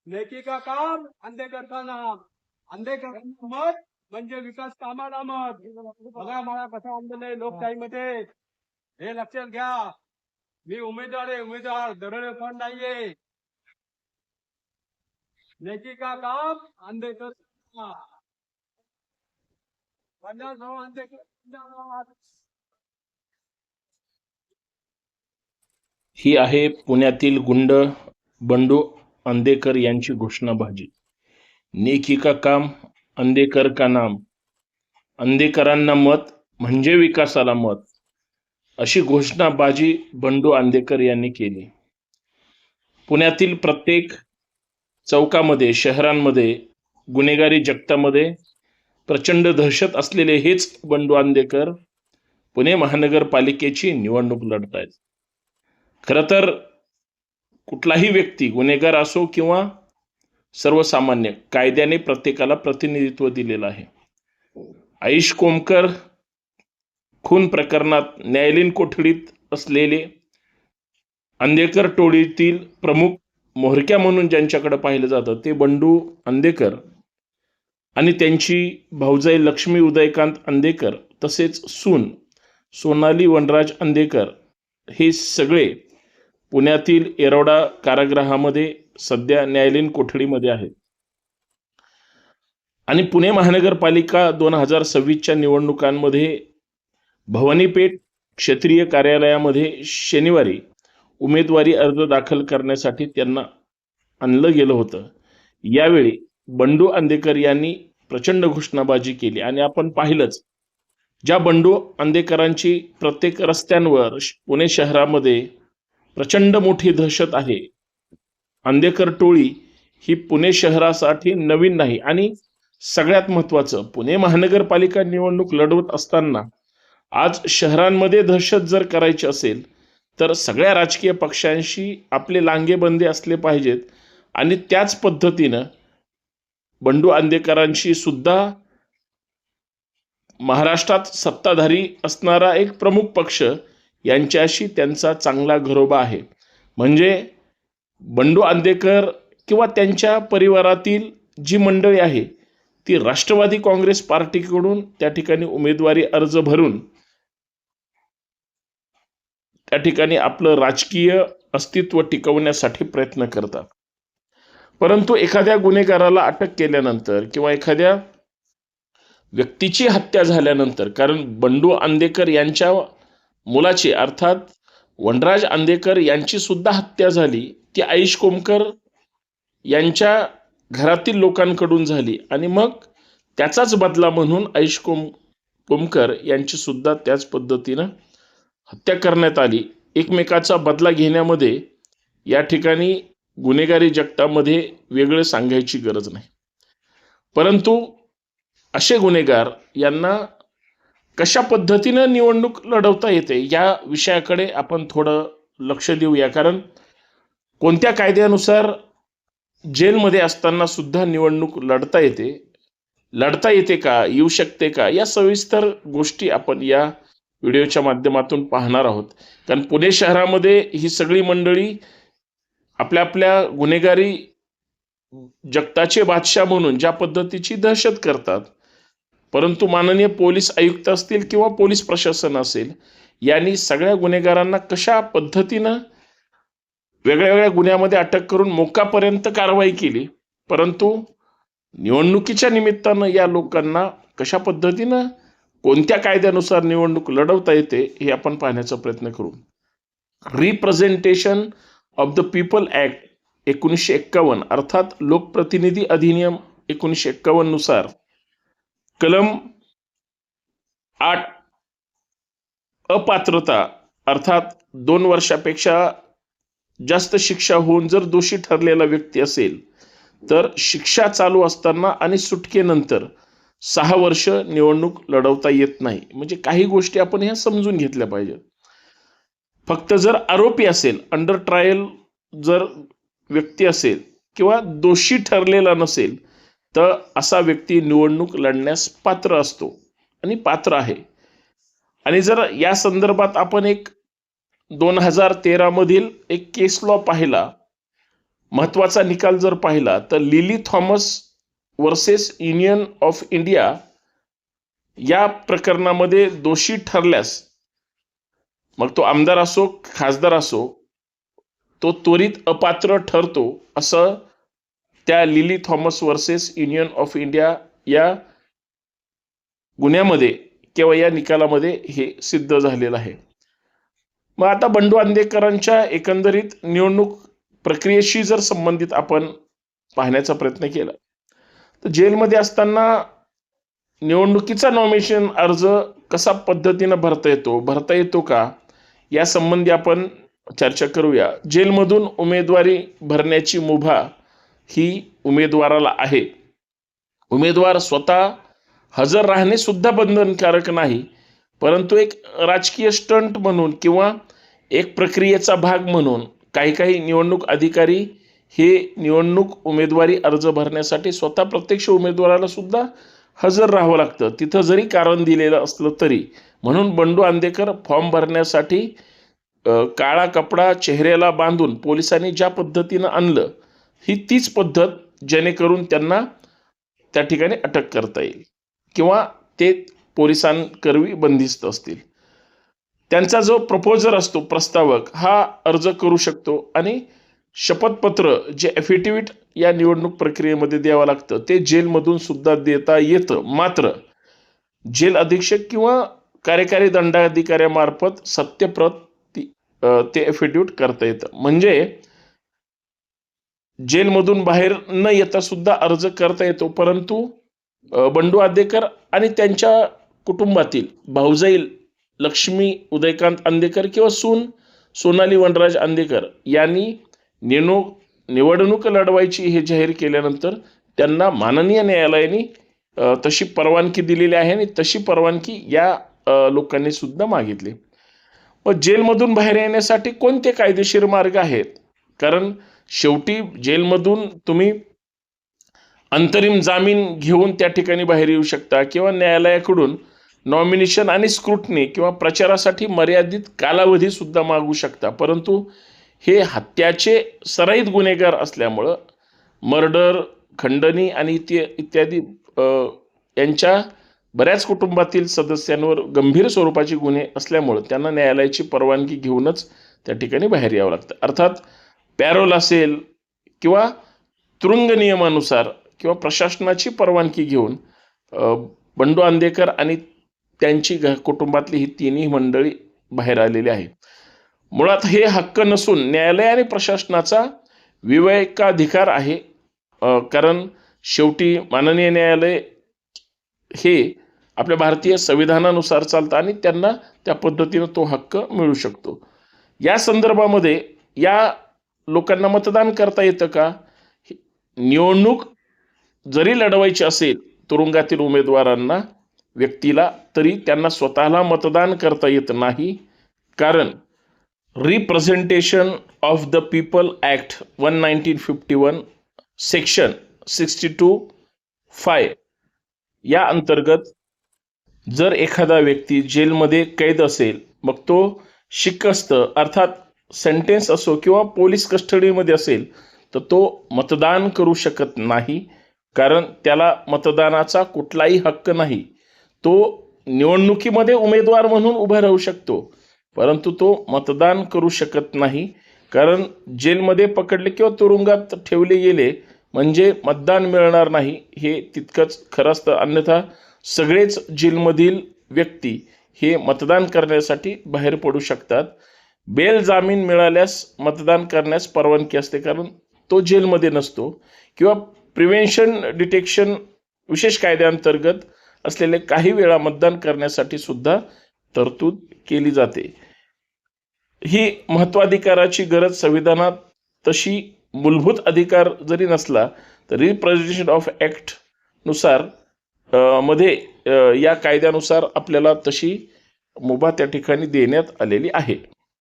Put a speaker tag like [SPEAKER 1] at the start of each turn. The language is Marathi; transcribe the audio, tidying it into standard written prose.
[SPEAKER 1] नेकी का काम अंधेकर का नाम. अंधेकर मत म्हणजे विकास कामाला मत. बघा मला कसं आणलेलं लोकशाहीमध्ये, हे लक्षात घ्या. मी उमेदवार आहे, उमेदवार दरोडे पण नाहीये. नेकी का काम अंधेकर का नाम. अंधेकर.
[SPEAKER 2] ही आहे पुण्यातील गुंड बंडू अंधेकर यांची घोषणाबाजी. नेकी का काम अंधेकर का नाम. अंधेकरांना मत म्हणजे विकासाला मत, अशी घोषणाबाजी बंडू अंधेकर यांनी केली. पुण्यातील प्रत्येक चौकामध्ये, शहरांमध्ये, गुन्हेगारी जगतामध्ये प्रचंड दहशत असलेले हेच बंडू अंधेकर पुणे महानगरपालिकेची निवडणूक लढतायत. खरं तर कुठलाही व्यक्ती गुन्हेगार असो किंवा सर्वसामान्य, कायद्याने प्रत्येकाला प्रतिनिधित्व दिलेलं आहे. आईश कोमकर खून प्रकरणात न्यायालयीन कोठडीत असलेले अंधेकर टोळीतील प्रमुख म्होरक्या म्हणून ज्यांच्याकडे पाहिलं जातं ते बंडू अंधेकर आणि त्यांची भाऊजाई लक्ष्मी उदयकांत अंधेकर, तसेच सून सोनाली वनराज अंधेकर, हे सगळे पुण्यातील येरवडा कारागृहामध्ये सध्या न्यायालयीन कोठडीमध्ये आहेत. आणि पुणे महानगरपालिका 2026च्या निवडणुकांमध्ये भवानीपेठ क्षेत्रीय कार्यालयामध्ये शनिवारी उमेदवारी अर्ज दाखल करण्यासाठी त्यांना आणलं गेलं होतं. यावेळी बंडू अंधेकर यांनी प्रचंड घोषणाबाजी केली आणि आपण पाहिलंच, ज्या बंडू अंधेकरांची प्रत्येक रस्त्यांवर पुणे शहरामध्ये प्रचंड मोठी दहशत आहे. अंधेकर टोळी ही पुणे शहरासाठी नवीन नाही. आणि सगळ्यात महत्वाचं, पुणे महानगरपालिका निवडणूक लढवत असताना आज शहरांमध्ये दहशत जर करायची असेल तर सगळ्या राजकीय पक्षांशी आपले लांगेबंदे असले पाहिजेत. आणि त्याच पद्धतीनं बंडू अंधेकरांशी सुद्धा महाराष्ट्रात सत्ताधारी असणारा एक प्रमुख पक्ष यांच्याशी त्यांचा चांगला घरोबा आहे. म्हणजे बंडू अंधेकर किंवा त्यांच्या परिवारातील जी मंडळी आहे ती राष्ट्रवादी काँग्रेस पार्टीकडून त्या ठिकाणी उमेदवारी अर्ज भरून त्या ठिकाणी आपलं राजकीय अस्तित्व टिकवण्यासाठी प्रयत्न करतात. परंतु एखाद्या गुन्हेगाराला अटक केल्यानंतर किंवा एखाद्या व्यक्तीची हत्या झाल्यानंतर, कारण बंडू अंधेकर यांच्या मुलाची अर्थात वनराज अंधेकर यांची सुद्धा हत्या झाली, ती आईश कोमकर यांच्या घरातील लोकांकडून झाली. आणि मग त्याचाच बदला म्हणून आईश कोमकर यांची सुद्धा त्याच पद्धतीनं हत्या करण्यात आली. एकमेकाचा बदला घेण्यामध्ये या ठिकाणी गुन्हेगारी जगतामध्ये वेगळं सांगायची गरज नाही. परंतु असे गुन्हेगार यांना कशा पद्धतीनं निवडणूक लढवता येते या विषयाकडे आपण थोडं लक्ष देऊया. कारण कोणत्या कायद्यानुसार जेलमध्ये असताना सुद्धा निवडणूक लढता येते का, येऊ शकते का, या सविस्तर गोष्टी आपण या व्हिडिओच्या माध्यमातून पाहणार आहोत. कारण पुणे शहरामध्ये ही सगळी मंडळी आपल्या आपल्या गुन्हेगारी जगताचे बादशाह म्हणून ज्या पद्धतीची दहशत करतात, परंतु माननीय पोलीस आयुक्त असतील किंवा पोलीस प्रशासन असेल यांनी सगळ्या गुन्हेगारांना कशा पद्धतीनं वेगळ्या वेगळ्या गुन्ह्यामध्ये अटक करून मोक्कापर्यंत कारवाई केली. परंतु निवडणुकीच्या निमित्तानं या लोकांना कशा पद्धतीनं कोणत्या कायद्यानुसार निवडणूक लढवता येते हे आपण पाहण्याचा प्रयत्न करू. Representation of the people act 1951 अर्थात लोकप्रतिनिधी अधिनियम 1951 नुसार कलम 8 अपात्रता अर्थात 2 वर्षापेक्षा जास्त शिक्षा होऊन जर दोषी ठरलेला व्यक्ती असेल तर शिक्षा चालू असताना आणि सुटकेनंतर 6 वर्ष निवडणूक लढवता येत नाही. म्हणजे काही गोष्टी आपण ह्या समजून घेतल्या पाहिजेत. फक्त जर आरोपी असेल, अंडर ट्रायल जर व्यक्ती असेल किंवा दोषी ठरलेला नसेल तर असा व्यक्ती निवडणूक लढण्यास पात्र असतो आणि पात्र आहे. आणि जर या संदर्भात आपण एक 2013 मधील एक केस लॉ पाहिला, महत्त्वाचा निकाल जर पाहिला तर lily Thomas versus union of India या प्रकरणामध्ये दोषी ठरल्यास मग तो आमदार असो खासदार असो तो त्वरित अपात्र ठरतो असं त्या lily Thomas versus union of India या गुन्ह्यामध्ये किंवा या निकालामध्ये हे सिद्ध झालेलं आहे. मग आता बंडू आंदेकरांच्या एकंदरीत निवडणूक प्रक्रियेशी जर संबंधित आपण पाहण्याचा प्रयत्न केला तर जेलमध्ये असताना निवडणुकीचा नॉमिनेशन अर्ज कसा पद्धतीनं भरता येतो का या संबंधी आपण चर्चा करूया. जेलमधून उमेदवारी भरण्याची मुभा ही उमेदवाराला आहे. उमेदवार स्वतः हजर राहणे सुद्धा बंधनकारक नाही, परंतु एक राजकीय स्टंट म्हणून किंवा एक प्रक्रियेचा भाग म्हणून काही निवडणूक अधिकारी हे निवडणूक उमेदवारी अर्ज भरण्यासाठी स्वतः प्रत्यक्ष उमेदवाराला सुद्धा हजर राहावं लागतं, तिथं जरी कारण दिलेलं असलं तरी. म्हणून बंडू आंदेकर फॉर्म भरण्यासाठी काळा कपडा चेहऱ्याला बांधून पोलिसांनी ज्या पद्धतीनं आणलं ही तीच पद्धत जेणेकरून त्यांना त्या ठिकाणी अटक करता येईल किंवा ते पोलिसांकरवी बंदिस्त असतील. त्यांचा जो प्रपोजर असतो प्रस्तावक हा अर्ज करू शकतो आणि शपथपत्र जे ॲफिडेव्हिट या निवडणूक प्रक्रियेमध्ये द्यावं लागतं ते जेलमधून सुद्धा देता येतं. मात्र जेल अधीक्षक किंवा कार्यकारी दंडाधिकाऱ्यामार्फत सत्यप्रत ते ॲफिडेव्हिट करता येतं. म्हणजे जेलमधून बाहेर न येता सुद्धा अर्ज करता येतो. परंतु बंडू आंदेकर आणि त्यांच्या कुटुंबातील भाऊजाई लक्ष्मी उदयकांत आंदेकर किंवा सून सोनाली वनराज आंदेकर यांनी निवडणूक लढवायची हे जाहीर केल्यानंतर त्यांना माननीय न्यायालयाने तशी परवानगी दिलेली आहे आणि तशी परवानगी या लोकांनी सुद्धा मागितली. मग जेलमधून बाहेर येण्यासाठी कोणते कायदेशीर मार्ग आहेत? कारण शेवटी जेलमधून तुम्ही अंतरिम जामीन घेऊन त्या ठिकाणी बाहेर येऊ शकता किंवा न्यायालयाकडून नॉमिनेशन आणि स्क्रुटनी किंवा प्रचारासाठी मर्यादित कालावधी सुद्धा मागू शकता. परंतु हे हत्याचे सराईत गुन्हेगार असल्यामुळं मर्डर, खंडणी आणि इत्यादी यांच्या बऱ्याच कुटुंबातील सदस्यांवर गंभीर स्वरूपाचे गुन्हे असल्यामुळं त्यांना न्यायालयाची परवानगी घेऊनच त्या ठिकाणी बाहेर यावं लागतं. अर्थात पॅरोल असेल किंवा तुरुंग नियमानुसार किंवा प्रशासनाची परवानगी घेऊन बंडू आंदेकर आणि त्यांची कुटुंबातली ही तिन्ही मंडळी बाहेर आलेली आहे. मुळात हे हक्क नसून न्यायालय आणि प्रशासनाचा विवेकाधिकार आहे. कारण शेवटी माननीय न्यायालय हे आपल्या भारतीय संविधानानुसार चालतं आणि त्यांना त्या पद्धतीनं तो हक्क मिळू शकतो. या संदर्भामध्ये या लोकांना मतदान करता येतं का? निवडणूक जरी लढवायची असेल तुरुंगातील उमेदवारांना व्यक्तीला तरी त्यांना स्वतःला मतदान करता येत नाही. कारण representation of the people act 1951 section 62(5) या अंतर्गत जर एखादा व्यक्ती जेलमध्ये कैद असेल मग तो शिकस्त अर्थात सेंटेन्स असो किंवा पोलीस कस्टडीमध्ये असेल तर तो मतदान करू शकत नाही. कारण त्याला मतदानाचा कुठलाही हक्क नाही. तो निवडणुकीमध्ये उमेदवार म्हणून उभा राहू शकतो परंतु तो मतदान करू शकत नाही. कारण जेलमध्ये पकडले किंवा तुरुंगात ठेवले गेले म्हणजे मतदान मिळणार नाही हे तितकंच खरं असतं. अन्यथा सगळेच जेलमधील व्यक्ती हे मतदान करण्यासाठी बाहेर पडू शकतात. बेल जामीन मिळाल्यास मतदान करण्यास परवानगी असते कारण तो जेलमध्ये नसतो. किंवा प्रिव्हेन्शन डिटेक्शन विशेष कायद्याअंतर्गत असलेले काही वेळा मतदान करण्यासाठी सुद्धा तरतूद केली जाते. ही महत्वाधिकाराची गरज संविधानात तशी मूलभूत अधिकार जरी नसला तरी रिप्रेझेंटेशन ऑफ ॲक्ट नुसार मध्ये या कायद्यानुसार आपल्याला तशी मुभा त्या ठिकाणी देण्यात आलेली आहे.